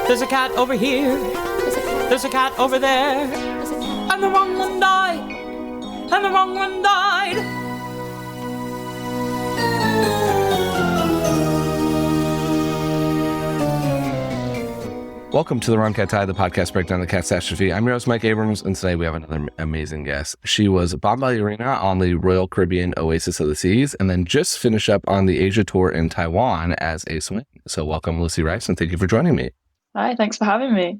There's a cat over here. There's a cat over there. And the wrong one died. And the wrong one died. Welcome to the Wrong Cat Died, the podcast breakdown of the catastrophe. I'm your host, Mike Abrams, and today we have another amazing guest. She was Bombalurina on the Royal Caribbean Oasis of the Seas, and then just finished up on the Asia tour in Taiwan as a swing. So welcome, Lucy Rice, and thank you for joining me. Hi, thanks for having me.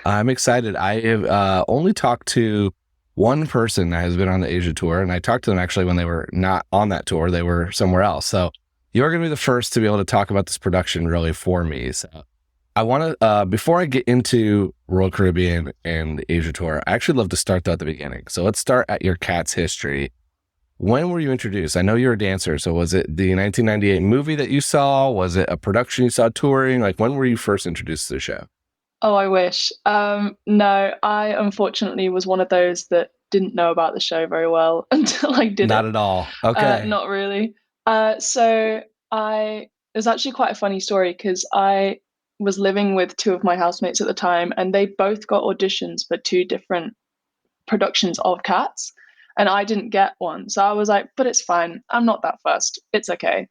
I'm excited. I have only talked to one person that has been on the Asia tour, and I talked to them actually when they were not on that tour. They were somewhere else. So you're going to be the first to be able to talk about this production really for me. So I want to, before I get into Royal Caribbean and the Asia tour, I actually love to start though at the beginning. So let's start at your cat's history. When were you introduced? I know you're a dancer. So was it the 1998 movie that you saw? Was it a production you saw touring? Like, when were you first introduced to the show? Oh, I wish. No, I unfortunately was one of those that didn't know about the show very well until I did it. Not at all. Okay. Not really. It was actually quite a funny story because I was living with two of my housemates at the time, and they both got auditions for two different productions of Cats, and I didn't get one. So I was like, but it's fine. I'm not that fussed. It's okay.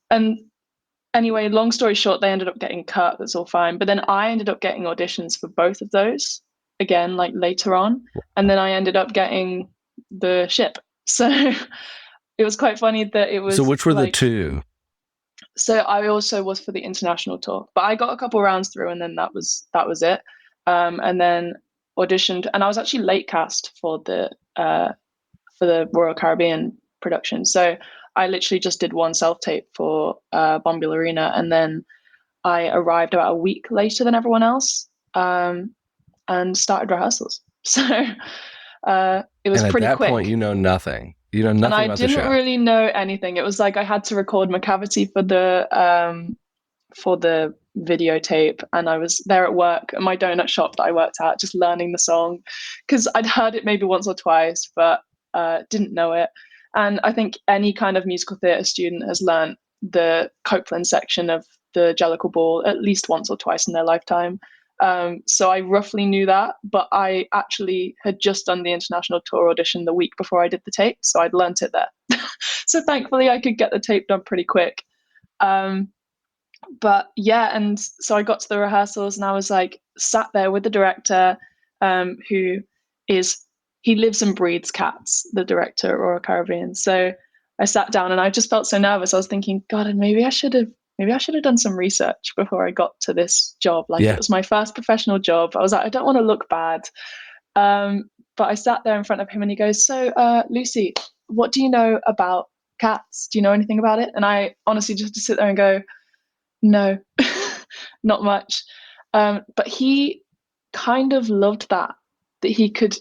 And anyway, long story short, they ended up getting cut. That's all fine. But then I ended up getting auditions for both of those again, like later on. And then I ended up getting the ship. So it was quite funny that it was. So which were the two? So I also was for the international tour, but I got a couple rounds through, and then that was it. And then auditioned, and I was actually late cast for the Royal Caribbean production. So I literally just did one self-tape for Bombalurina, and then I arrived about a week later than everyone else, and started rehearsals. So it was pretty quick. At that point, you know nothing. You know nothing about the show. And I didn't really know anything. It was like I had to record Macavity for the videotape, and I was there at work at my donut shop that I worked at, just learning the song because I'd heard it maybe once or twice, but didn't know it. And I think any kind of musical theatre student has learned the Copeland section of the Jellicle Ball at least once or twice in their lifetime. So I roughly knew that, but I actually had just done the international tour audition the week before I did the tape, so I'd learnt it there. So thankfully I could get the tape done pretty quick. But yeah, and so I got to the rehearsals, and I was like sat there with the director, he lives and breathes cats, the director at Royal Caribbean. So I sat down and I just felt so nervous. I was thinking, God, and maybe I should have done some research before I got to this job. It was my first professional job. I was like, I don't want to look bad. But I sat there in front of him, and he goes, so Lucy, what do you know about cats? Do you know anything about it? And I honestly just sit there and go, no, not much. But he kind of loved that he could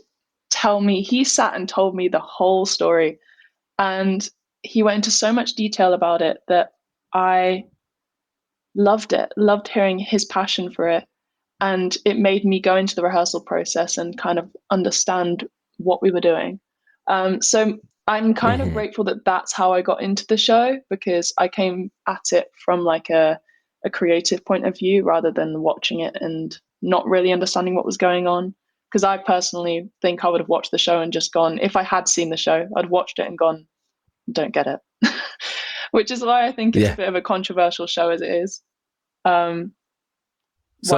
tell me. He sat and told me the whole story, and he went into so much detail about it that I loved hearing his passion for it, and it made me go into the rehearsal process and kind of understand what we were doing. So I'm kind of grateful that that's how I got into the show, because I came at it from like a creative point of view rather than watching it and not really understanding what was going on. Because I personally think I would have watched the show and just gone, if I had seen the show, I'd watched it and gone, don't get it. Which is why I think it's a bit of a controversial show as it is. Why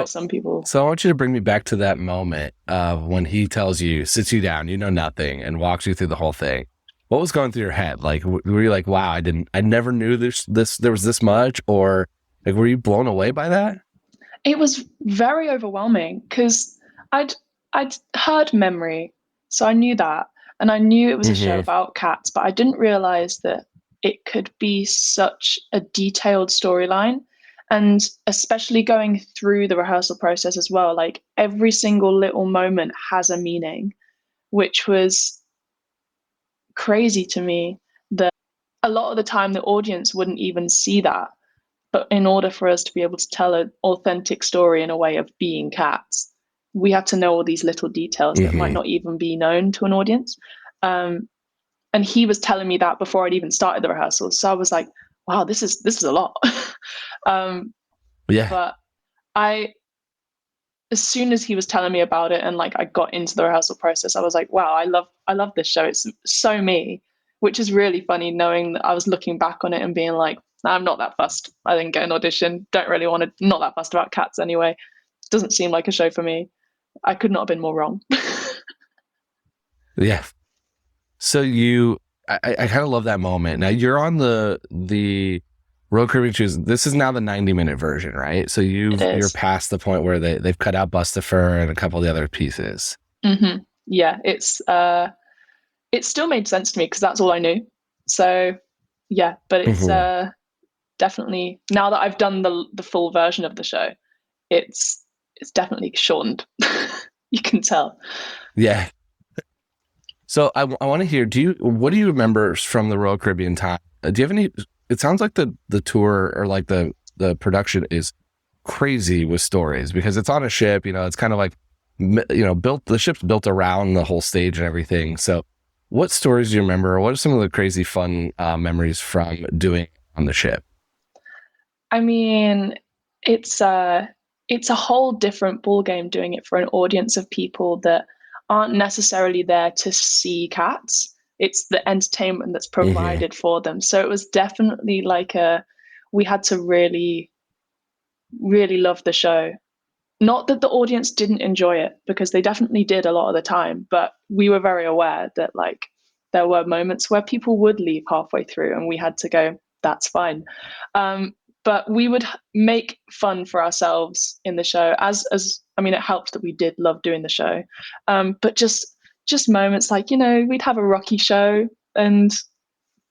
some people. So I want you to bring me back to that moment when he tells you, sits you down, you know nothing, and walks you through the whole thing. What was going through your head? Like, were you like, wow, I never knew there was this much? Or like, were you blown away by that? It was very overwhelming because I'd heard Memory, so I knew that, and I knew it was a show about cats, but I didn't realize that it could be such a detailed storyline, and especially going through the rehearsal process as well. Like every single little moment has a meaning, which was crazy to me. That a lot of the time the audience wouldn't even see that, but in order for us to be able to tell an authentic story in a way of being cats, we have to know all these little details that might not even be known to an audience. And he was telling me that before I'd even started the rehearsals. So I was like, wow, this is a lot. But as soon as he was telling me about it and like I got into the rehearsal process, I was like, wow, I love this show. It's so me, which is really funny knowing that I was looking back on it and being like, I'm not that fussed. I didn't get an audition. Don't really want to, not that fussed about cats anyway. Doesn't seem like a show for me. I could not have been more wrong. Yeah. So I kind of love that moment. Now you're on the Royal Caribbean Cruise. This is now the 90-minute version, right? So you're past the point where they've cut out Bust a Fur and a couple of the other pieces. Mm-hmm. Yeah, it still made sense to me because that's all I knew. So yeah, but it's definitely, now that I've done the full version of the show, it's definitely shortened. You can tell. Yeah. So I want to hear, what do you remember from the Royal Caribbean time? Do you have any, it sounds like the tour or like the production is crazy with stories because it's on a ship, it's kind of like, the ship's built around the whole stage and everything. So what stories do you remember? What are some of the crazy fun memories from doing on the ship? I mean, it's a whole different ball game doing it for an audience of people that aren't necessarily there to see cats. It's the entertainment that's provided for them. So it was definitely like we had to really, really love the show. Not that the audience didn't enjoy it, because they definitely did a lot of the time, but we were very aware that like there were moments where people would leave halfway through and we had to go, that's fine. But we would make fun for ourselves in the show as I mean, it helped that we did love doing the show. But just moments like, we'd have a rocky show and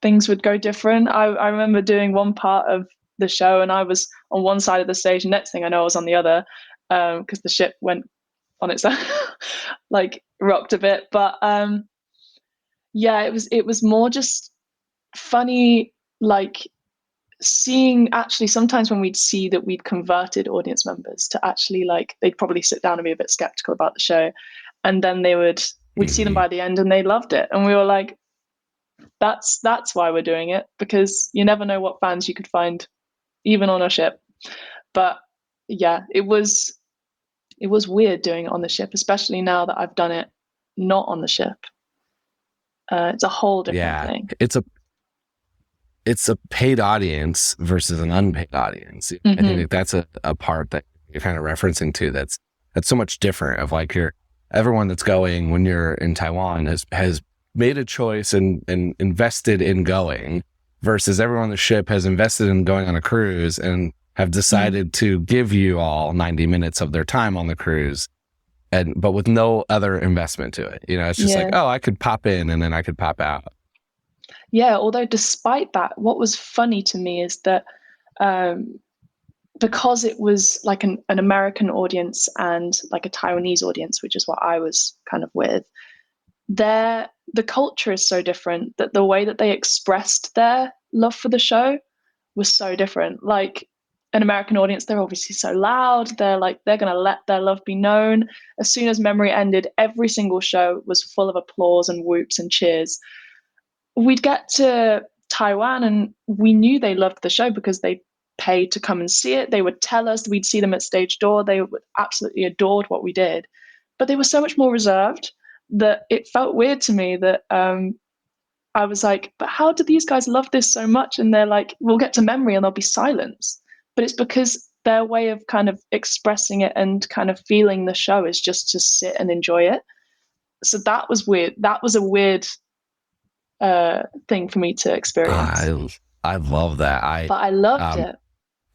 things would go different. I remember doing one part of the show and I was on one side of the stage. Next thing I know, I was on the other, because the ship went on its own, like rocked a bit. But yeah, it was more just funny, like seeing actually sometimes when we'd see that we'd converted audience members to actually like, they'd probably sit down and be a bit skeptical about the show. And then we'd see them by the end and they loved it. And we were like, that's why we're doing it, because you never know what fans you could find even on a ship. But yeah, it was weird doing it on the ship, especially now that I've done it not on the ship. It's a whole different thing. It's a paid audience versus an unpaid audience. I think that's a part that you're kind of referencing to. That's so much different of like everyone that's going when you're in Taiwan has made a choice and invested in going, versus everyone on the ship has invested in going on a cruise and have decided to give you all 90 minutes of their time on the cruise, but with no other investment to it. It's just like, oh, I could pop in and then I could pop out. Yeah, although despite that, what was funny to me is that because it was like an American audience and like a Taiwanese audience, which is what I was kind of with, the culture is so different that the way that they expressed their love for the show was so different. Like an American audience, they're obviously so loud. They're going to let their love be known. As soon as Memory ended, every single show was full of applause and whoops and cheers. We'd get to Taiwan and we knew they loved the show because they paid to come and see it. They would tell us, we'd see them at stage door. They absolutely adored what we did, but they were so much more reserved that it felt weird to me that I was like, but how do these guys love this so much? And they're like, we'll get to Memory and there'll be silence. But it's because their way of kind of expressing it and kind of feeling the show is just to sit and enjoy it. So that was weird. That was a weird thing for me to experience. I love that. But I loved it.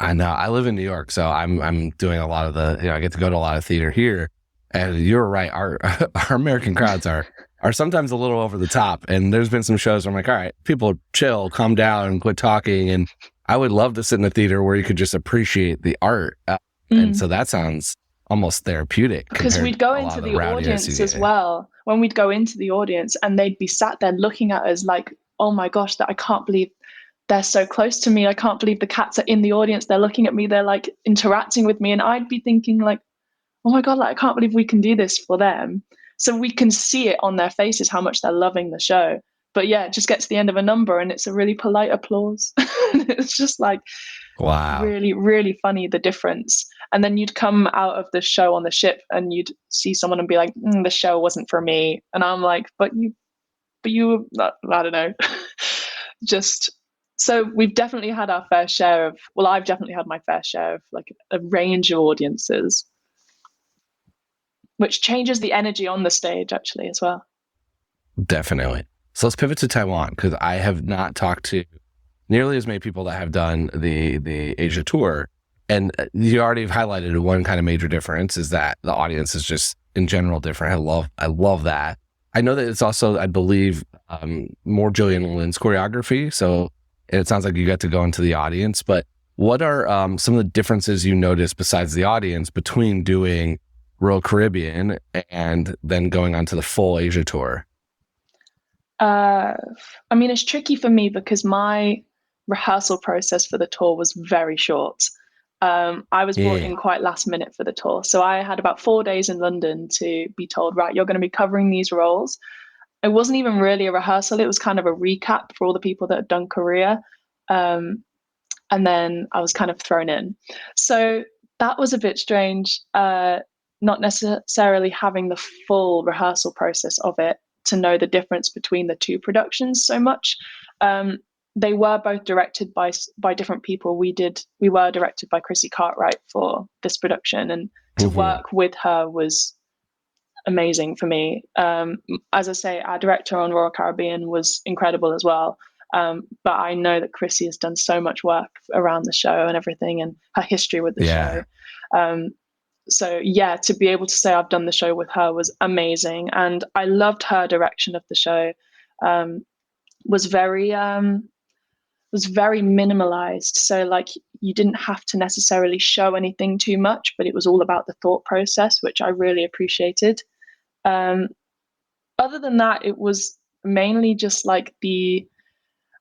I know. I live in New York, so I'm doing a lot of I get to go to a lot of theater here. And you're right. Our American crowds are sometimes a little over the top. And there's been some shows where I'm like, all right, people chill, calm down and quit talking. And I would love to sit in a theater where you could just appreciate the art. And so that sounds almost therapeutic. Because we'd go into the audience as well. When we'd go into the audience and they'd be sat there looking at us like, oh my gosh, that I can't believe they're so close to me. I can't believe the cats are in the audience. They're looking at me. They're like interacting with me. And I'd be thinking like, oh my God, like I can't believe we can do this for them. So we can see it on their faces, how much they're loving the show. But yeah, just get to the end of a number and it's a really polite applause. It's just like, Wow. Really, really funny, the difference. And then you'd come out of the show on the ship and you'd see someone and be like, the show wasn't for me. And I'm like, but you, I don't know. Just, so we've definitely had our fair share of, well, I've definitely had my fair share of like a range of audiences, which changes the energy on the stage actually as well. Definitely. So let's pivot to Taiwan, because I have not talked to nearly as many people that have done the Asia tour. And you already have highlighted one kind of major difference is that the audience is just in general different. I love that. I know that it's also, I believe, more Jillian Lynn's choreography. So it sounds like you got to go into the audience, but what are some of the differences you notice besides the audience between doing Royal Caribbean and then going on to the full Asia tour? I mean, it's tricky for me because my rehearsal process for the tour was very short. I was brought in quite last minute for the tour. So I had about 4 days in London to be told, right, you're going to be covering these roles. It wasn't even really a rehearsal. It was kind of a recap for all the people that had done Korea. And then I was kind of thrown in. So that was a bit strange, not necessarily having the full rehearsal process of it to know the difference between the two productions so much. They were both directed by different people. We were directed by Chrissy Cartwright for this production, and to work with her was amazing for me. As I say, our director on Royal Caribbean was incredible as well. But I know that Chrissy has done so much work around the show and everything, and her history with the show. So yeah, to be able to say I've done the show with her was amazing, and I loved her direction of the show. Was very minimalized. So like you didn't have to necessarily show anything too much, but it was all about the thought process, which I really appreciated. Other than that, it was mainly just like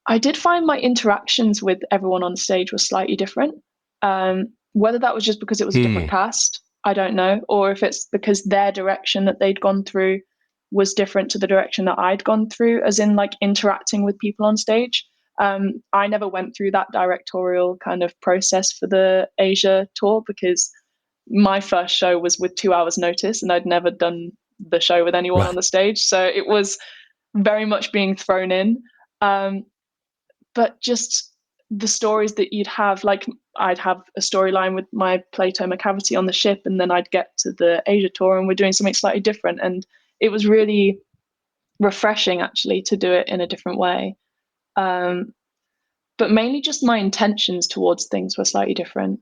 I did find my interactions with everyone on stage were slightly different. Whether that was just because it was a different cast, I don't know, or if it's because their direction that they'd gone through was different to the direction that I'd gone through, as in like interacting with people on stage. I never went through that directorial kind of process for the Asia tour because my first show was with 2 hours notice and I'd never done the show with anyone on the stage. So it was very much being thrown in. But just the stories that you'd have, like I'd have a storyline with my Playtoma cavity on the ship, and then I'd get to the Asia tour and we're doing something slightly different. And it was really refreshing actually to do it in a different way. But mainly just my intentions towards things were slightly different,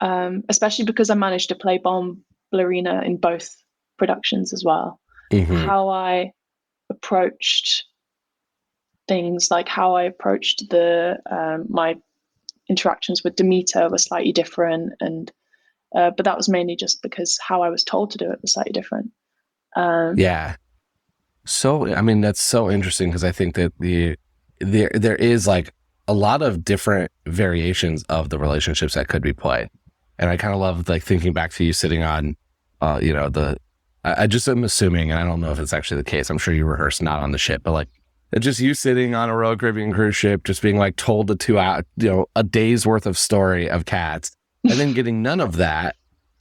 especially because I managed to play Bombalurina in both productions as well. How I approached things, like how I approached my interactions with Demeter were slightly different, and but that was mainly just because how I was told to do it was slightly different. So I mean that's so interesting, because I think that there is like a lot of different variations of the relationships that could be played, and I kind of love like thinking back to you sitting on I just am assuming, and I don't know if it's actually the case, I'm sure you rehearsed not on the ship, but like just you sitting on a Royal Caribbean cruise ship, just being like told the 2 hour, a day's worth of story of cats, and then getting none of that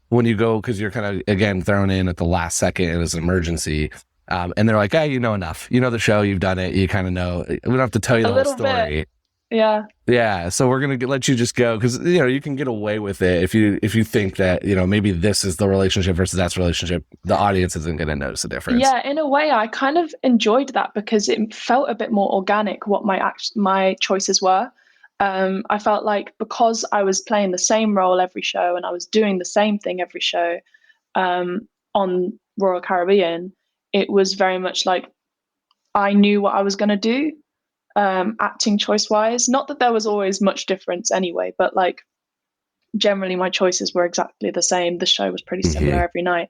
when you go, because you're kind of, again, thrown in at the last second as an emergency. And they're like, hey, you know enough. You know the show, you've done it, you kind of know. We don't have to tell you the whole story. Bit. Yeah. Yeah. So we're going to let you just go, because, you can get away with it if you think that, maybe this is the relationship versus that's relationship. The audience isn't going to notice the difference. Yeah. In a way, I kind of enjoyed that because it felt a bit more organic what my choices were. I felt like because I was playing the same role every show and I was doing the same thing every show on Royal Caribbean, it was very much like I knew what I was going to do, acting choice wise. Not that there was always much difference anyway, but like generally my choices were exactly the same. The show was pretty similar every night.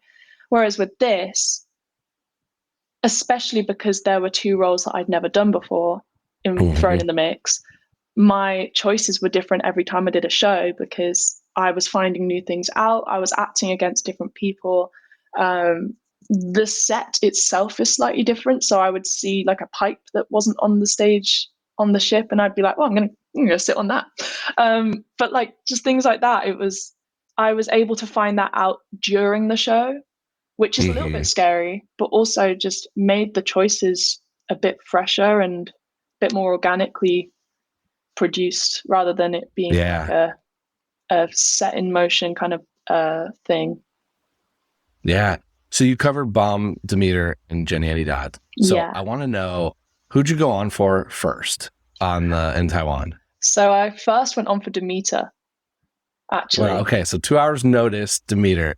Whereas with this, especially because there were two roles that I'd never done before thrown in the mix, my choices were different every time I did a show because I was finding new things out. I was acting against different people. The set itself is slightly different. So I would see like a pipe that wasn't on the stage on the ship and I'd be like, well, I'm going to I'm gonna sit on that. But like just things like that, I was able to find that out during the show, which is a little bit scary, but also just made the choices a bit fresher and a bit more organically produced rather than it being like a set in motion kind of thing. Yeah. So you covered Bomb, Demeter, and Jenny Eddie Dodd. So I want to know, who'd you go on for first in Taiwan? So I first went on for Demeter, actually. Well, okay, so 2 hours notice, Demeter.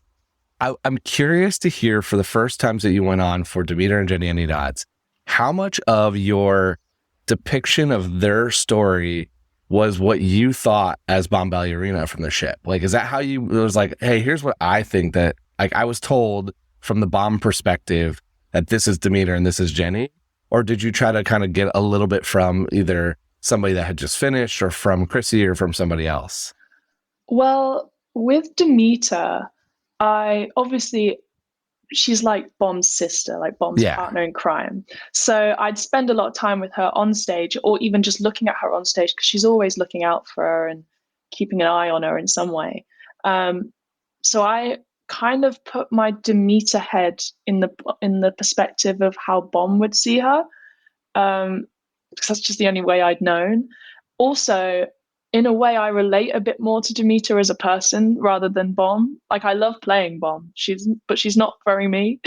I'm curious to hear, for the first times that you went on for Demeter and Jenny Eddie Dodd, how much of your depiction of their story was what you thought as Bombalurina from the ship? Like, is that how it was like, hey, here's what I think that, like, I was told from the Bomb perspective that this is Demeter and this is Jenny? Or did you try to kind of get a little bit from either somebody that had just finished or from Chrissy or from somebody else? Well, with Demeter, she's like Bomb's sister, like Bomb's partner in crime. So I'd spend a lot of time with her on stage, or even just looking at her on stage, because she's always looking out for her and keeping an eye on her in some way. So I kind of put my Demeter head in the perspective of how Bomb would see her, because that's just the only way I'd known. Also, in a way, I relate a bit more to Demeter as a person rather than Bomb. Like, I love playing Bomb, but she's not very me.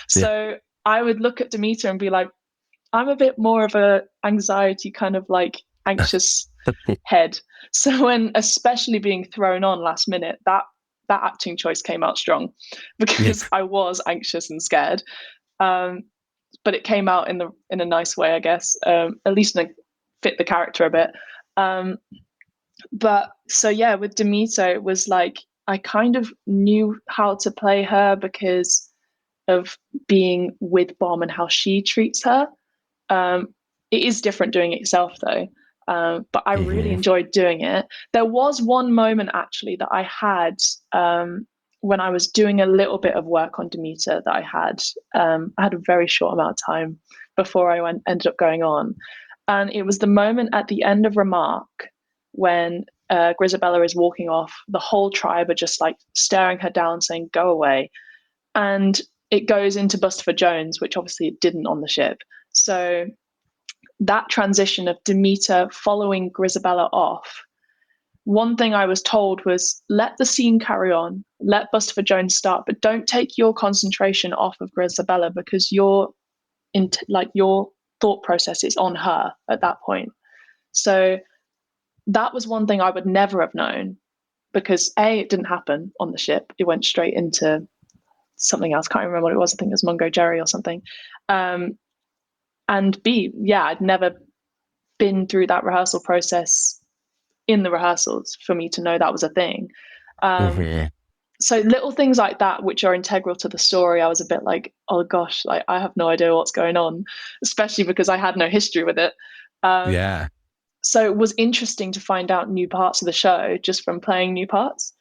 So I would look at Demeter and be like, I'm a bit more of a anxiety kind of like anxious head. So when, especially being thrown on last minute, that acting choice came out strong, because I was anxious and scared. But it came out in a nice way, I guess. At least fit the character a bit. But so yeah, with Demeter, it was like I kind of knew how to play her because of being with Bomb and how she treats her. It is different doing it yourself though. But I really enjoyed doing it. There was one moment actually that I had when I was doing a little bit of work on Demeter that I had a very short amount of time before I ended up going on. And it was the moment at the end of Remark when Grisabella is walking off. The whole tribe are just like staring her down saying, go away. And it goes into Bustopher Jones, which obviously it didn't on the ship. So that transition of Demeter following Grisabella off, one thing I was told was, let the scene carry on, let Bustopher Jones start, but don't take your concentration off of Grisabella, because your thought process is on her at that point. So that was one thing I would never have known, because A, it didn't happen on the ship. It went straight into something else. Can't remember what it was. I think it was Mungo Jerry or something. And B, yeah, I'd never been through that rehearsal process in the rehearsals for me to know that was a thing. So little things like that, which are integral to the story, I was a bit like, oh gosh, like I have no idea what's going on, especially because I had no history with it. So it was interesting to find out new parts of the show just from playing new parts.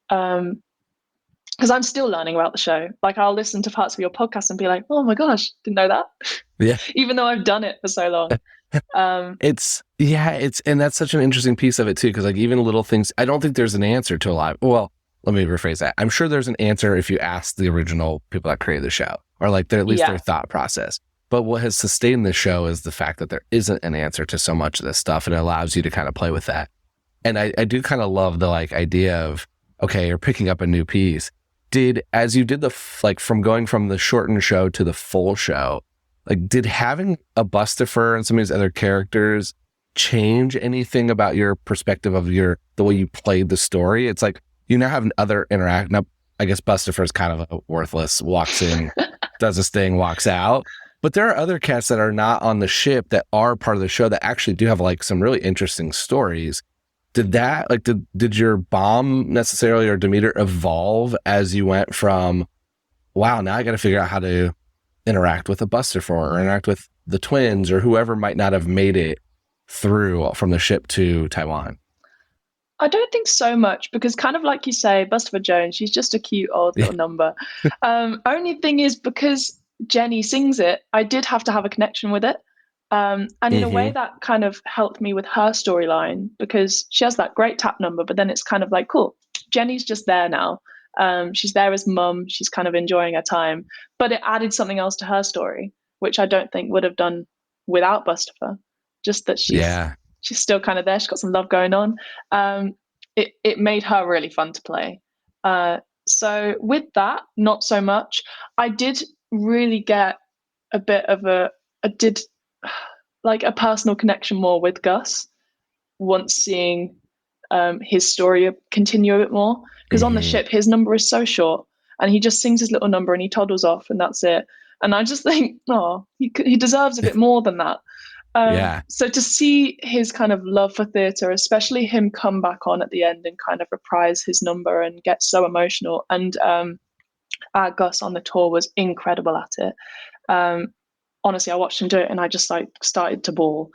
Because I'm still learning about the show. Like, I'll listen to parts of your podcast and be like, oh my gosh, didn't know that. Yeah. Even though I've done it for so long. And that's such an interesting piece of it too. Because like even little things, I don't think there's an answer to a lot. Well, let me rephrase that. I'm sure there's an answer if you ask the original people that created the show, or like at least their thought process. But what has sustained the show is the fact that there isn't an answer to so much of this stuff, and it allows you to kind of play with that. And I do kind of love the like idea of, okay, you're picking up a new piece. As you did from going from the shortened show to the full show, like did having a Bustopher and some of these other characters change anything about your perspective of the way you played the story? It's like you now have another interact. Now, I guess Bustopher is kind of a worthless, walks in, does his thing, walks out. But there are other cats that are not on the ship that are part of the show that actually do have like some really interesting stories. Did your Bomb necessarily or Demeter evolve as you went from, wow, now I got to figure out how to interact with a Bustopher or interact with the twins or whoever might not have made it through from the ship to Taiwan? I don't think so much, because kind of like you say, Bustopher Jones, she's just a cute old little number. Only thing is, because Jenny sings it, I did have to have a connection with it. And in a way Mm-hmm. that kind of helped me with her storyline, because she has that great tap number, but then it's kind of like, cool, Jenny's just there now. She's there as mum. She's kind of enjoying her time, but it added something else to her story, which I don't think would have done without Bustafer. Just that Yeah. she's still kind of there. She's got some love going on. It made her really fun to play. So with that, not so much. I did really get a bit of I did like a personal connection more with Gus once seeing his story continue a bit more. Because on the Mm-hmm. ship, his number is so short, and he just sings his little number and he toddles off, and that's it. And I just think, oh, he deserves a bit more than that. Yeah. So to see his kind of love for theatre, especially him come back on at the end and kind of reprise his number and get so emotional, and Gus on the tour was incredible at it. Honestly, I watched him do it and I just like started to bawl.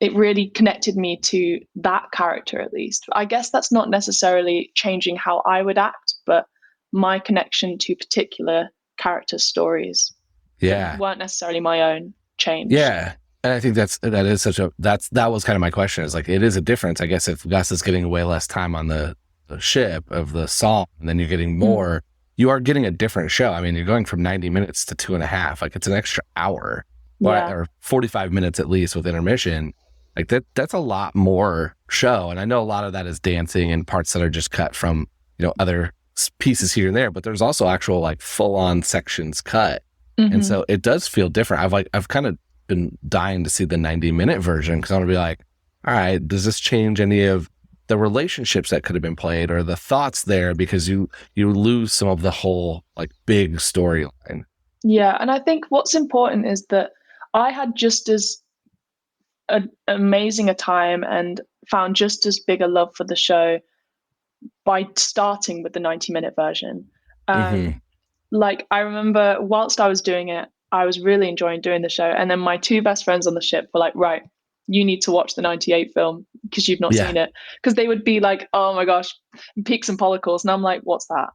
It really connected me to that character, at least. I guess that's not necessarily changing how I would act, but my connection to particular character stories that Yeah. weren't necessarily my own changed. Yeah. And I think that was kind of my question, is like, it is a difference. I guess if Gus is getting way less time on the ship of the song, and then you're getting more, you are getting a different show. I mean, you're going from 90 minutes to 2.5, like it's an extra hour or 45 minutes at least with intermission. Like that's a lot more show. And I know a lot of that is dancing and parts that are just cut from, other pieces here and there, but there's also actual like full on sections cut. Mm-hmm. And so it does feel different. I've kind of been dying to see the 90-minute version, because I want to be like, all right, does this change any of the relationships that could have been played or the thoughts there, because you lose some of the whole like big storyline. Yeah, and I think what's important is that I had just as amazing a time and found just as big a love for the show by starting with the 90-minute version. Like I remember whilst I was doing it, I was really enjoying doing the show, and then my two best friends on the ship were like, right, you need to watch the 98 film because you've not seen it. Because they would be like, oh my gosh, Peaks and Pollicles. And I'm like, what's that?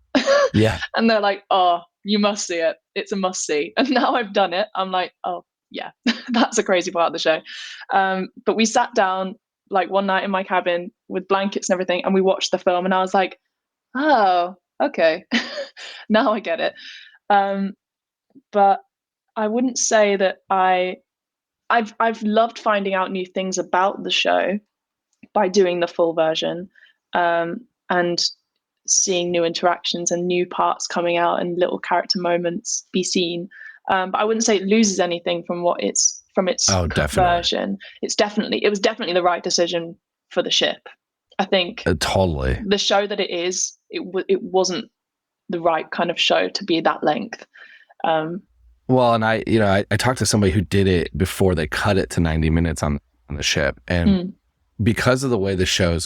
Yeah. And they're like, oh, you must see it. It's a must see. And now I've done it. I'm like, oh, yeah, that's a crazy part of the show. But we sat down like one night in my cabin with blankets and everything, and we watched the film. And I was like, oh, okay. Now I get it. But I wouldn't say that I've loved finding out new things about the show by doing the full version, and seeing new interactions and new parts coming out and little character moments be seen. But I wouldn't say it loses anything from its version. It was definitely the right decision for the ship. I think totally the show that it wasn't the right kind of show to be that length. Well, and I talked to somebody who did it before they cut it to 90 minutes on the ship, and because of the way the show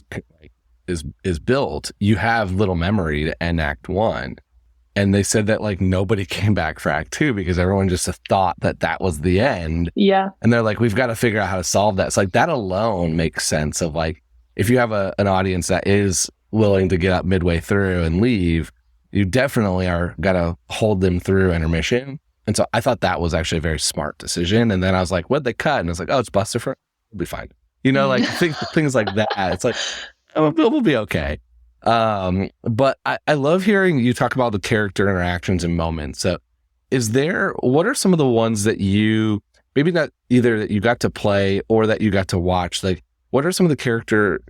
is built, you have little memory to end Act 1, and they said that like nobody came back for Act 2 because everyone just thought that was the end. Yeah, and they're like, we've got to figure out how to solve that. So like that alone makes sense of like, if you have an audience that is willing to get up midway through and leave, you definitely are gonna hold them through intermission. And so I thought that was actually a very smart decision. And then I was like, what'd they cut? And I was like, oh, it's Bustafer. We'll be fine. Like things like that. It's like, oh, we'll be okay. But I love hearing you talk about the character interactions and moments. So what are some of the ones that you, maybe not either that you got to play or that you got to watch? Like, what are some of the character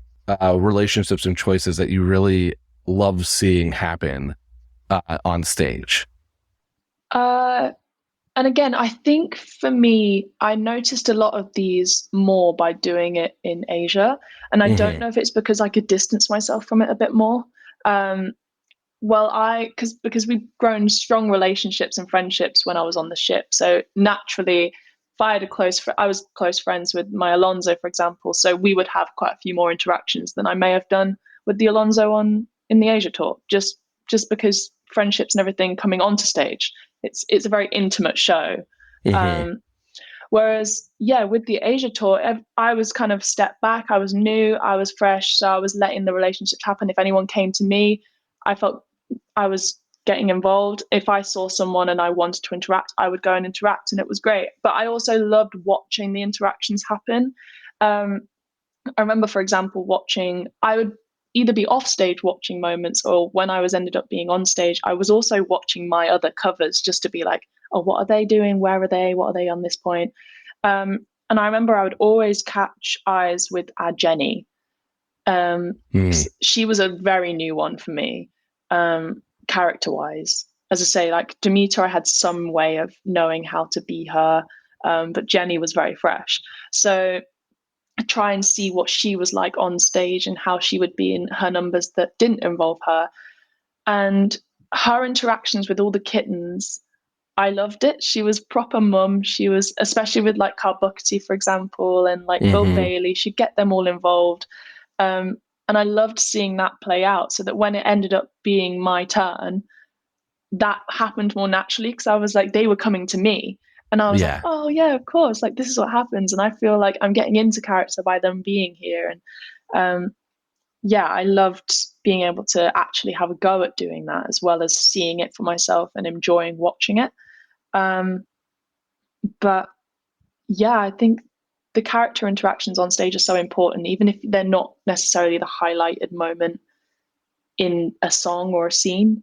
relationships and choices that you really love seeing happen on stage? And again, I think for me, I noticed a lot of these more by doing it in Asia. And I don't know if it's because I could distance myself from it a bit more. Because we've grown strong relationships and friendships when I was on the ship. So naturally, if I had I was close friends with my Alonso, for example. So we would have quite a few more interactions than I may have done with the Alonso in the Asia tour, just because friendships and everything coming onto stage. It's a very intimate show. Whereas, with the Asia tour, I was kind of stepped back. I was new, I was fresh, so I was letting the relationships happen. If anyone came to me, I felt I was getting involved. If I saw someone and I wanted to interact, I would go and interact, and it was great. But I also loved watching the interactions happen. I remember, for example, I would either be off stage watching moments, or when I was ended up being on stage, I was also watching my other covers just to be like, oh, what are they doing? Where are they? What are they on this point? And I remember I would always catch eyes with Jenny. She was a very new one for me, character wise. As I say, like Demeter, I had some way of knowing how to be her, but Jenny was very fresh. So I try and see what she was like on stage and how she would be in her numbers that didn't involve her. And her interactions with all the kittens, I loved it. She was proper mum. She was, especially with like Carl Buckety, for example, and like Bill Bailey, she'd get them all involved. And I loved seeing that play out, so that when it ended up being my turn, that happened more naturally, because I was like, they were coming to me. And I was like, oh yeah, of course. Like, this is what happens. And I feel like I'm getting into character by them being here. And yeah, I loved being able to actually have a go at doing that, as well as seeing it for myself and enjoying watching it. But yeah, I think the character interactions on stage are so important, even if they're not necessarily the highlighted moment in a song or a scene.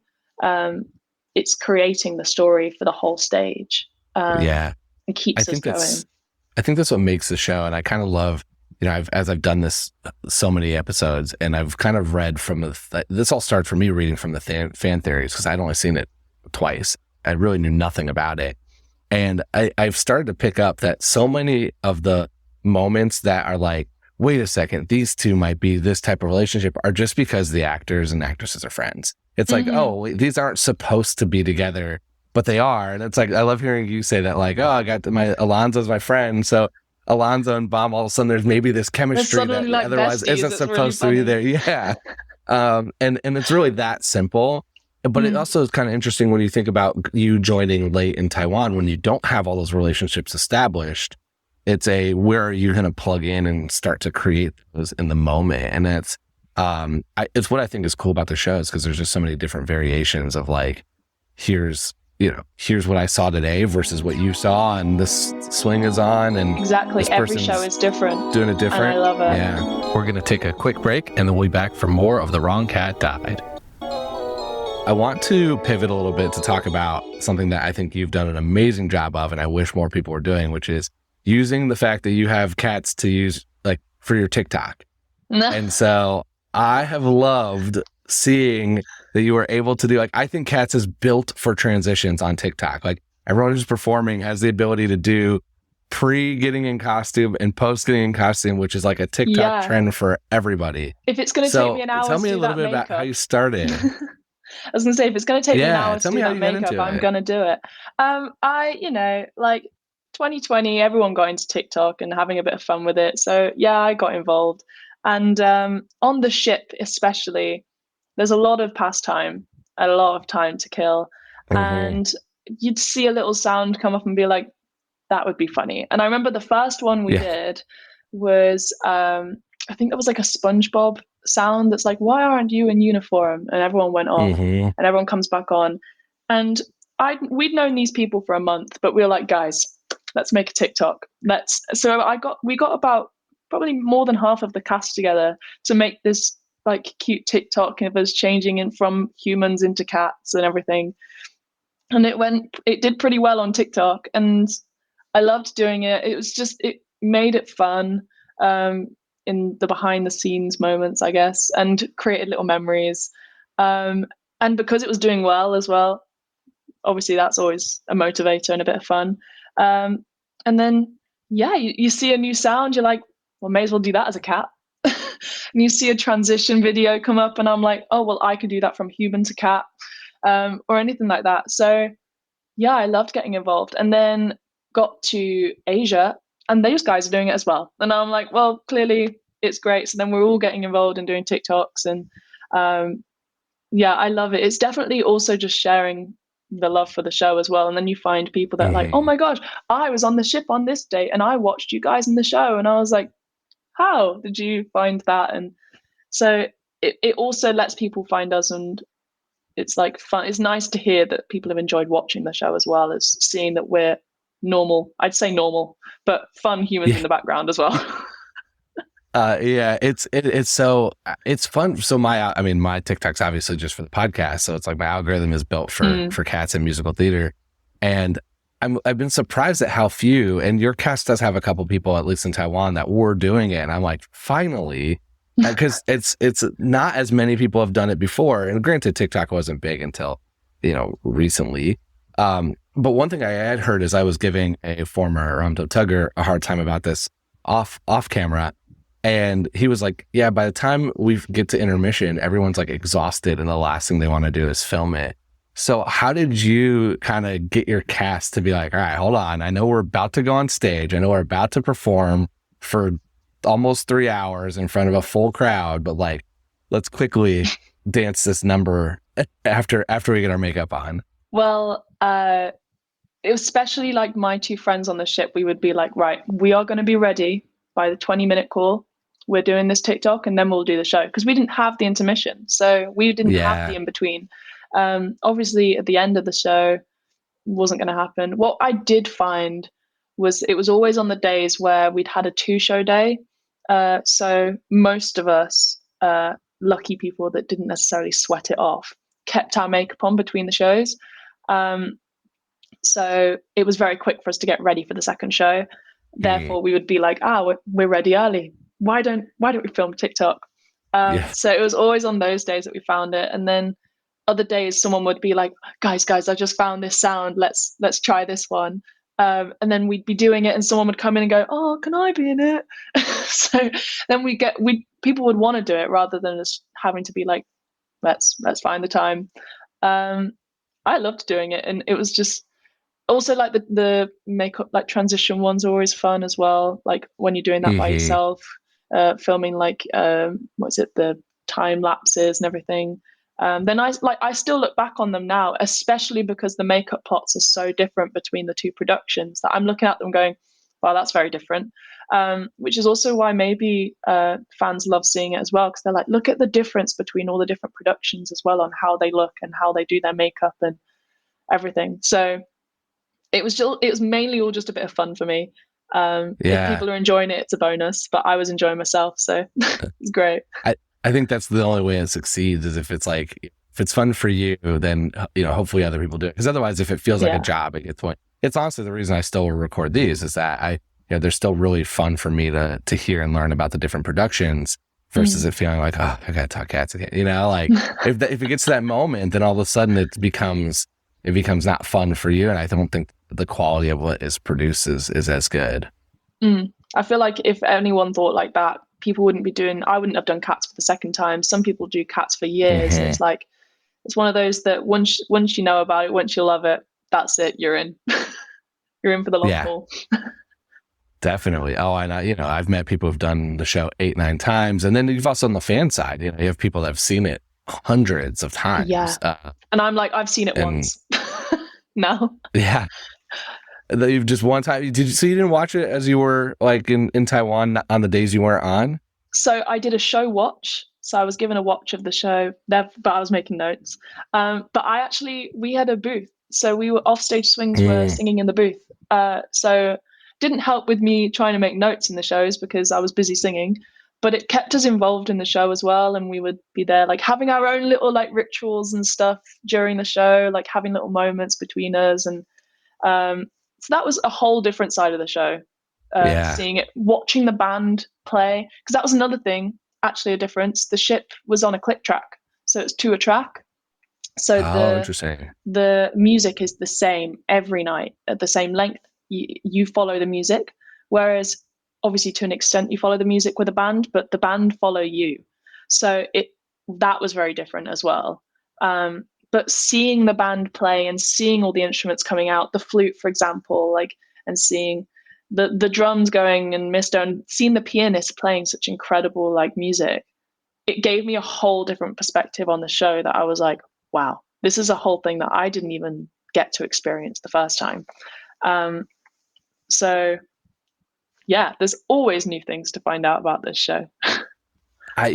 It's creating the story for the whole stage. It keeps us going. I think that's what makes the show. And I kind of love, as I've done this so many episodes, and I've kind of read from this all started for me reading from the fan theories, because I'd only seen it twice. I really knew nothing about it. And I've started to pick up that so many of the moments that are like, wait a second, these two might be this type of relationship, are just because the actors and actresses are friends. It's like, oh, these aren't supposed to be together, but they are. And it's like, I love hearing you say that, like, oh, I got Alonzo's my friend. So Alonzo and Bomb, all of a sudden there's maybe this chemistry that like otherwise isn't supposed to be there. Yeah. And it's really that simple. But it also is kind of interesting when you think about you joining late in Taiwan, when you don't have all those relationships established. It's where are you going to plug in and start to create those in the moment? And it's what I think is cool about the show, is because there's just so many different variations of like, here's what I saw today versus what you saw, and this swing is on, and exactly, every show is different, doing it different. And I love it. Yeah, we're gonna take a quick break, and then we'll be back for more of The Wrong Cat Died. I want to pivot a little bit to talk about something that I think you've done an amazing job of, and I wish more people were doing, which is using the fact that you have cats to use like for your TikTok. And so I have loved seeing that you were able to do, like, I think Cats is built for transitions on TikTok. Like, everyone who's performing has the ability to do pre getting in costume and post getting in costume, which is like a TikTok trend for everybody. If it's going to take me an hour, tell me a little bit about how you started. I was going to say, if it's going to take me an hour to do that makeup, I'm going to do it. Like 2020, everyone got into TikTok and having a bit of fun with it. So yeah, I got involved. And on the ship especially, there's a lot of pastime, a lot of time to kill. And you'd see a little sound come up and be like, that would be funny. And I remember the first one we did was, I think that was like a SpongeBob sound that's like, why aren't you in uniform? And everyone went off and everyone comes back on. And we'd known these people for a month, but we were like, guys, let's make a TikTok. We got about probably more than half of the cast together to make this like cute TikTok of us changing in from humans into cats and everything. And it did pretty well on TikTok, and I loved doing it. It made it fun in the behind the scenes moments, I guess, and created little memories. And because it was doing well as well, obviously that's always a motivator and a bit of fun. And then, you see a new sound, you're like, well, may as well do that as a cat. And you see a transition video come up and I'm like, oh, well, I could do that from human to cat, or anything like that. So yeah, I loved getting involved, and then got to Asia and those guys are doing it as well. And I'm like, well, clearly it's great. So then we're all getting involved and doing TikToks, and I love it. It's definitely also just sharing the love for the show as well. And then you find people that are like, oh my gosh, I was on the ship on this date and I watched you guys in the show. And I was like, how did you find that? And so it also lets people find us, and it's like fun. It's nice to hear that people have enjoyed watching the show as well as seeing that we're normal. I'd say normal, but fun humans in the background as well. It's so it's fun. So my TikTok's obviously just for the podcast, so it's like my algorithm is built for cats and musical theater, and I've been surprised at how few. And your cast does have a couple people, at least in Taiwan, that were doing it, and I'm like, finally, because it's not as many people have done it before. And granted, TikTok wasn't big until recently. But one thing I had heard is I was giving a former Tugger a hard time about this off camera. And he was like, yeah, by the time we get to intermission, everyone's like exhausted and the last thing they want to do is film it. So how did you kind of get your cast to be like, all right, hold on. I know we're about to go on stage. I know we're about to perform for almost 3 hours in front of a full crowd, but like, let's quickly dance this number after we get our makeup on. Well, it was especially like my two friends on the ship. We would be like, right, we are going to be ready by the 20-minute call. We're doing this TikTok and then we'll do the show, because we didn't have the intermission. So we didn't have the in-between. Obviously at the end of the show wasn't going to happen. What I did find was it was always on the days where we'd had a 2-show day. So most of us, lucky people that didn't necessarily sweat it off, kept our makeup on between the shows. So it was very quick for us to get ready for the second show. Therefore, we would be like, we're ready early. Why don't we film TikTok? So it was always on those days that we found it. And then other days someone would be like, guys, I just found this sound. Let's try this one. And then we'd be doing it and someone would come in and go, oh, can I be in it? So then people would want to do it rather than just having to be like, let's find the time. I loved doing it. And it was just also like the makeup, like transition ones are always fun as well. Like when you're doing that by yourself, filming like, the time lapses and everything. Then I still look back on them now, especially because the makeup plots are so different between the two productions that I'm looking at them going, wow, that's very different. Which is also why maybe fans love seeing it as well, because they're like, look at the difference between all the different productions as well on how they look and how they do their makeup and everything. So it was mainly all just a bit of fun for me. If people are enjoying it, it's a bonus, but I was enjoying myself, so it's great. I think that's the only way it succeeds, is if it's fun for you, then hopefully other people do it. Because otherwise, if it feels like a job, it's honestly the reason I still record these, is that they're still really fun for me to hear and learn about the different productions, versus it feeling like, oh, I gotta talk cats again. Like if it gets to that moment, then all of a sudden it becomes not fun for you, and I don't think the quality of what is produced is as good. I feel like if anyone thought like that, I wouldn't have done cats for the second time. Some people do cats for years. And it's like, it's one of those that once you know about it, once you love it, that's it, you're in. You're in for the long haul. Definitely. Oh, and I've met people who've done the show 8-9 times, and then you've also on the fan side, you have people that have seen it hundreds of times. And I'm like, I've seen it once. No. Yeah. You've just one time. You didn't watch it as you were like in Taiwan on the days you weren't on? So I did a show watch. So I was given a watch of the show there, but I was making notes. But we had a booth. So we were offstage swings were singing in the booth. So didn't help with me trying to make notes in the shows because I was busy singing, but it kept us involved in the show as well. And we would be there like having our own little like rituals and stuff during the show, like having little moments between us. And so that was a whole different side of the show. Seeing it, watching the band play, because that was another thing, actually a difference. The ship was on a click track, so it's to a track. So interesting. The music is the same every night at the same length. You follow the music, whereas obviously to an extent you follow the music with a band, but the band follow you. So that was very different as well. But seeing the band play and seeing all the instruments coming out, the flute, for example, like, and seeing the drums going and misto, and seeing the pianist playing such incredible like music, it gave me a whole different perspective on the show that I was like, wow, this is a whole thing that I didn't even get to experience the first time. So yeah, there's always new things to find out about this show. I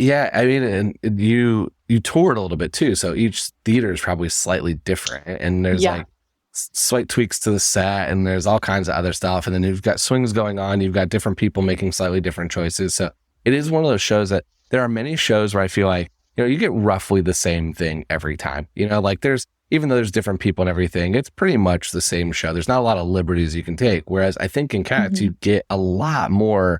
mean, and you you toured a little bit too, so each theater is probably slightly different, and there's like slight tweaks to the set, and there's all kinds of other stuff, and then you've got swings going on, you've got different people making slightly different choices. So it is one of those shows that there are many shows where I feel like, you know, you get roughly the same thing every time. You know, like even though there's different people and everything, it's pretty much the same show. There's not a lot of liberties you can take. Whereas I think in Cats, you get a lot more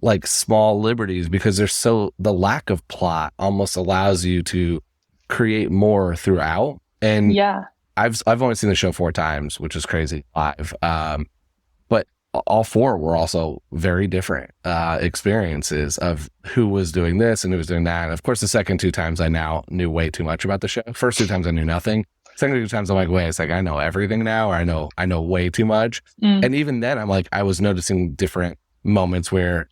like small liberties, because the lack of plot almost allows you to create more throughout. And I've only seen the show 4 times, which is crazy live. But all 4 were also very different experiences of who was doing this and who was doing that. And of course, the second 2 times I now knew way too much about the show. First 2 times I knew nothing. Second 2 times I'm like, wait, it's like I know everything now, or I know way too much. And even then, I'm like, I was noticing different moments where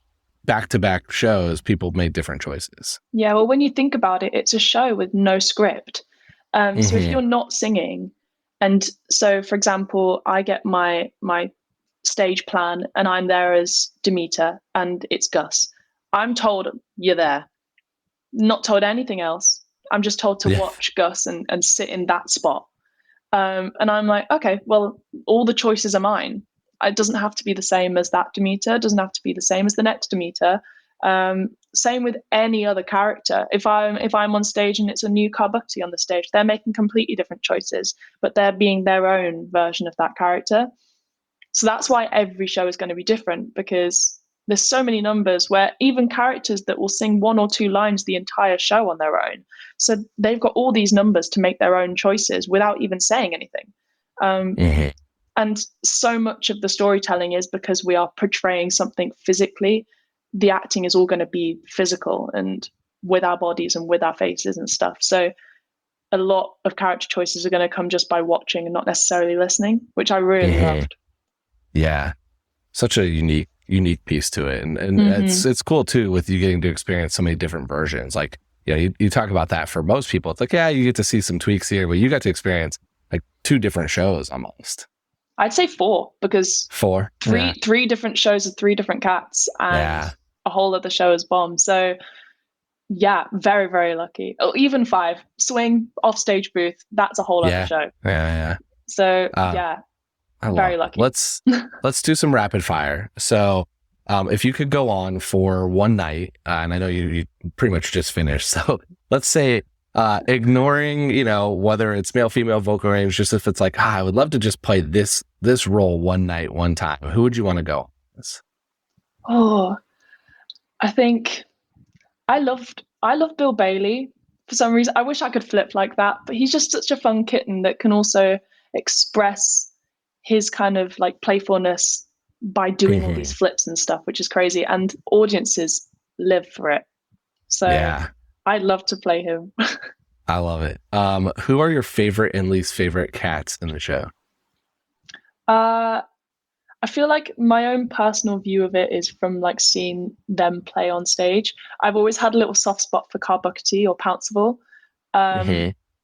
back-to-back shows, people made different choices. Yeah, well, when you think about it, it's a show with no script. So if you're not singing, and so, for example, I get my stage plan and I'm there as Demeter and it's Gus. I'm told you're there, not told anything else. I'm just told to watch Gus and sit in that spot. And I'm like, okay, well, all the choices are mine. It doesn't have to be the same as that Demeter. It doesn't have to be the same as the next Demeter. Same with any other character. If I'm on stage and it's a new Carbuckety on the stage, they're making completely different choices, but they're being their own version of that character. So that's why every show is going to be different, because there's so many numbers where even characters that will sing 1 or 2 lines the entire show on their own. So they've got all these numbers to make their own choices without even saying anything. And so much of the storytelling is because we are portraying something physically. The acting is all going to be physical and with our bodies and with our faces and stuff. So a lot of character choices are going to come just by watching and not necessarily listening, which I really loved. Yeah. Such a unique piece to it. And it's cool too, with you getting to experience so many different versions. Like, you talk about that for most people. It's like, you get to see some tweaks here, but you got to experience like 2 different shows almost. I'd say 4, because 4, 3 different shows of 3 different cats, and a whole other show is Bomb. So yeah, very, very lucky. Oh, even 5, swing, off stage booth, that's a whole other show. So very lucky. Let's do some rapid fire. So if you could go on for one night, and I know you pretty much just finished, so let's say ignoring, whether it's male, female, vocal range, just if it's like, I would love to just play this role one night, one time. Who would you want to go? Oh, I think I loved Bill Bailey for some reason. I wish I could flip like that, but he's just such a fun kitten that can also express his kind of like playfulness by doing all these flips and stuff, which is crazy. And audiences live for it. So I'd love to play him. I love it. Who are your favorite and least favorite cats in the show? I feel like my own personal view of it is from like seeing them play on stage. I've always had a little soft spot for Carbuckety or Pounceville.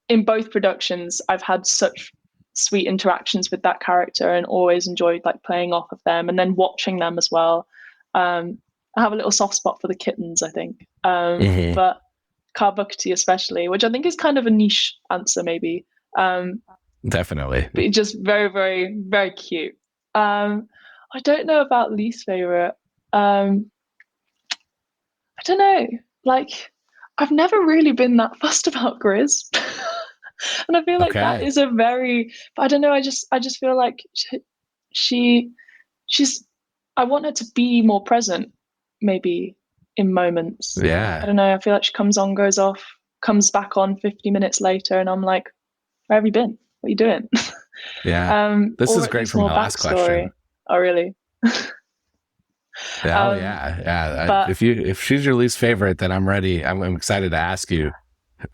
In both productions, I've had such sweet interactions with that character and always enjoyed like playing off of them and then watching them as well. I have a little soft spot for the kittens, I think. But Carbuckety especially, which I think is kind of a niche answer maybe. Definitely. But it's just very, very, very cute. I don't know about least favorite. I don't know. Like, I've never really been that fussed about Grizz. And I feel like that is a very, but I don't know. I just feel like she's, I want her to be more present maybe in moments. Yeah. I don't know. I feel like she comes on, goes off, comes back on 50 minutes later. And I'm like, where have you been? What are you doing? Yeah. This is great from my last question. Oh, really? Yeah. If she's your least favorite, then I'm ready. I'm excited to ask you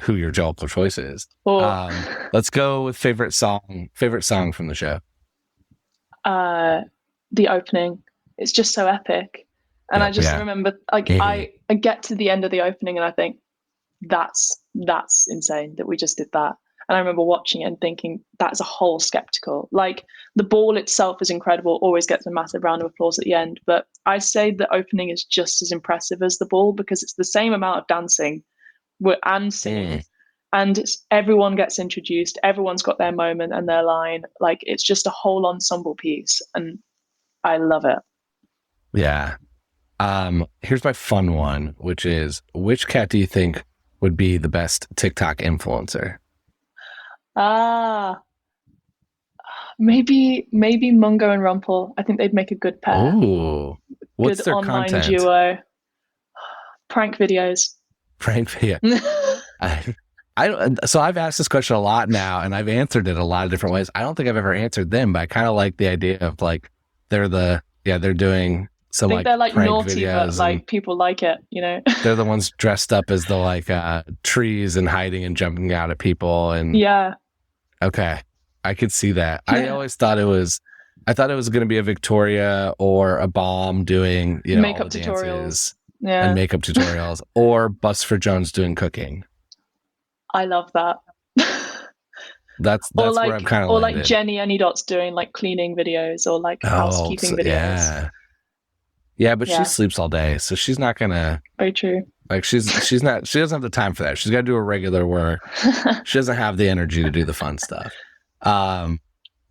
who your Jellicle choice is. Let's go with favorite song from the show. The opening. It's just so epic. And I just remember, like, I get to the end of the opening and I think, that's insane that we just did that. And I remember watching it and thinking, that's a whole skeptical. Like, the ball itself is incredible, always gets a massive round of applause at the end. But I say the opening is just as impressive as the ball because it's the same amount of dancing, and sing. And everyone gets introduced. Everyone's got their moment and their line. Like, it's just a whole ensemble piece, and I love it. Yeah. Here's my fun one, which is, which cat do you think would be the best TikTok influencer? Maybe Mungo and Rumpel. I think they'd make a good pair. Ooh, what's good their online content? Duo. Prank videos. Prank video. So I've asked this question a lot now, and I've answered it a lot of different ways. I don't think I've ever answered them, but I kind of like the idea of like they're doing some, I think they're like prank naughty, but like people like it, you know. They're the ones dressed up as the trees and hiding and jumping out at people, and yeah. Okay, I could see that. Yeah. I always thought it was going to be a Victoria or a Bomb doing makeup all the tutorials, dances and makeup tutorials, or Bustopher Jones doing cooking. I love that. That's where I'm kind of, or like Jenny Anydots doing like cleaning videos or like housekeeping videos. Yeah, but she sleeps all day, so she's not gonna. Very true. Like she doesn't have the time for that. She's got to do her regular work. She doesn't have the energy to do the fun stuff.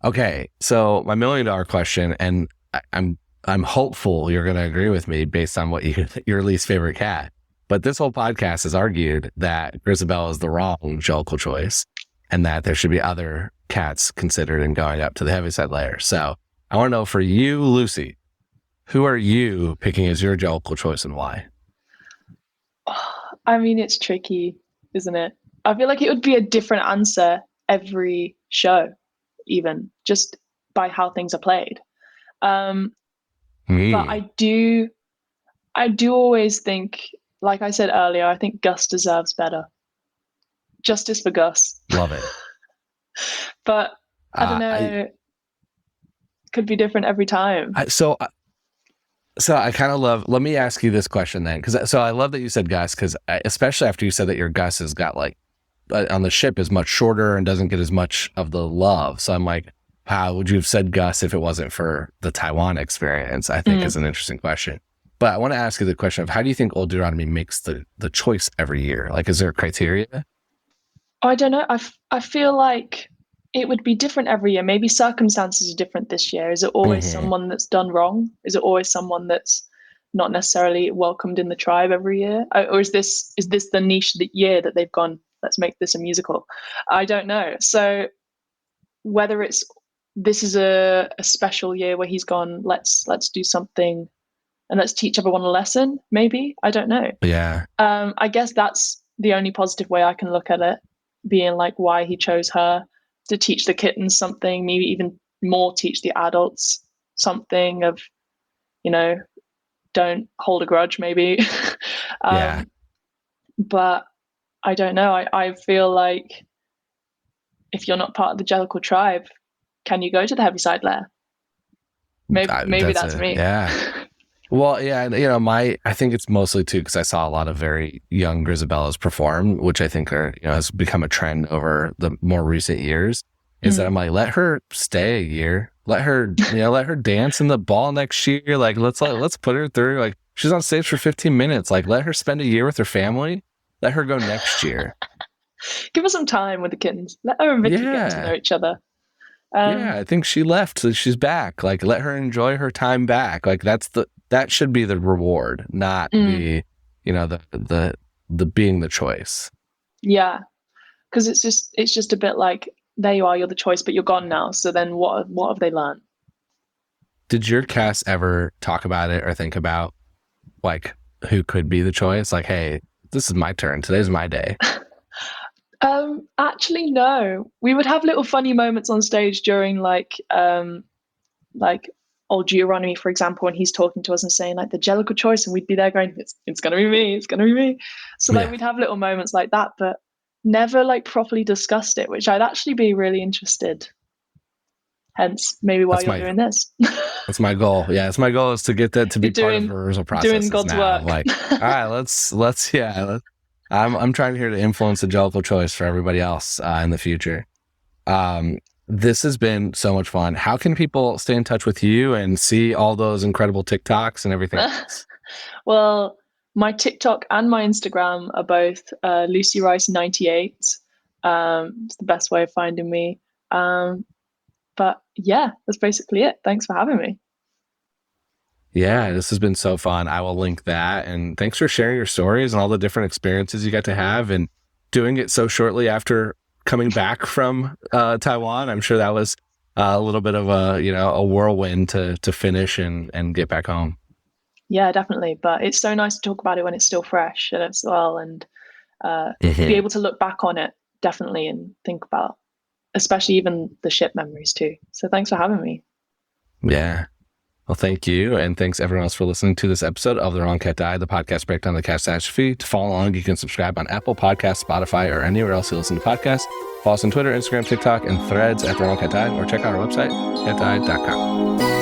Okay, so my $1 million question, and I'm hopeful you're going to agree with me based on what your least favorite cat. But this whole podcast has argued that Grisabella is the wrong Jellicle choice, and that there should be other cats considered in going up to the Heaviside layer. So I want to know, for you, Lucy, who are you picking as your Jellicle choice and why? I mean, it's tricky, isn't it? I feel like it would be a different answer every show, even just by how things are played. But I do always think, like I said earlier, I think Gus deserves better. Justice for Gus. Love it. But I don't know. Could be different every time. So I kind of love, let me ask you this question then. So I love that you said Gus, because especially after you said that your Gus has got on the ship is much shorter and doesn't get as much of the love. So I'm like, how would you have said Gus if it wasn't for the Taiwan experience? I think is an interesting question. But I want to ask you the question of, how do you think Old Deuteronomy makes the choice every year? Like, is there a criteria? I don't know. I feel like it would be different every year. Maybe circumstances are different this year. Is it always someone that's done wrong? Is it always someone that's not necessarily welcomed in the tribe every year? Or is this the niche year that they've gone, let's make this a musical? I don't know. So whether this is a special year where he's gone, let's do something and let's teach everyone a lesson, maybe. I don't know. Yeah. I guess that's the only positive way I can look at it, being like why he chose her. To teach the kittens something, maybe even more teach the adults something of, don't hold a grudge, maybe. But I don't know. I feel like if you're not part of the Jellicle tribe, can you go to the Heaviside lair? Maybe that's me. Yeah. Well, yeah, I think it's mostly too because I saw a lot of very young Grisabellas perform, which I think has become a trend over the more recent years. Is that I'm like, let her stay a year, let her dance in the ball next year. Like, let's put her through. Like, she's on stage for 15 minutes. Like, let her spend a year with her family. Let her go next year. Give her some time with the kittens. Let her and Vicky get to know each other. I think she left, so she's back. Like, let her enjoy her time back. Like, that should be the reward, not the being the choice. Yeah, because it's just a bit like, there you are, you're the choice, but you're gone now. So then what have they learned? Did your cast ever talk about it or think about like who could be the choice? Like, hey, this is my turn. Today's my day. Actually, no. We would have little funny moments on stage during like Old Deuteronomy, for example, when he's talking to us and saying like the Jellicle choice, and we'd be there going, it's gonna be me, it's gonna be me. So like we'd have little moments like that, but never like properly discussed it, which I'd actually be really interested. Hence, maybe why you're doing this. That's my goal. Yeah, it's my goal is to get that to be part of the rehearsal process. Doing God's work. Like, all right, let's. I'm trying here to influence the Jellicle choice for everybody else in the future. This has been so much fun. How can people stay in touch with you and see all those incredible TikToks and everything else? Well, My TikTok and my Instagram are both Lucy Rice 98. It's the best way of finding me. But yeah, that's basically it. Thanks for having me. Yeah, this has been so fun. I will link that. And thanks for sharing your stories and all the different experiences you got to have and doing it so shortly after coming back from Taiwan. I'm sure that was a little bit of a whirlwind to finish and get back home. Yeah, definitely. But it's so nice to talk about it when it's still fresh and as well, and be able to look back on it definitely and think about, especially even the ship memories too. So thanks for having me. Yeah. Well, thank you. And thanks everyone else for listening to this episode of The Wrong Cat Died, the podcast breakdown of the catastrophe. To follow along, you can subscribe on Apple Podcasts, Spotify, or anywhere else you listen to podcasts. Follow us on Twitter, Instagram, TikTok, and Threads at The Wrong Cat Died, or check out our website, catdied.com.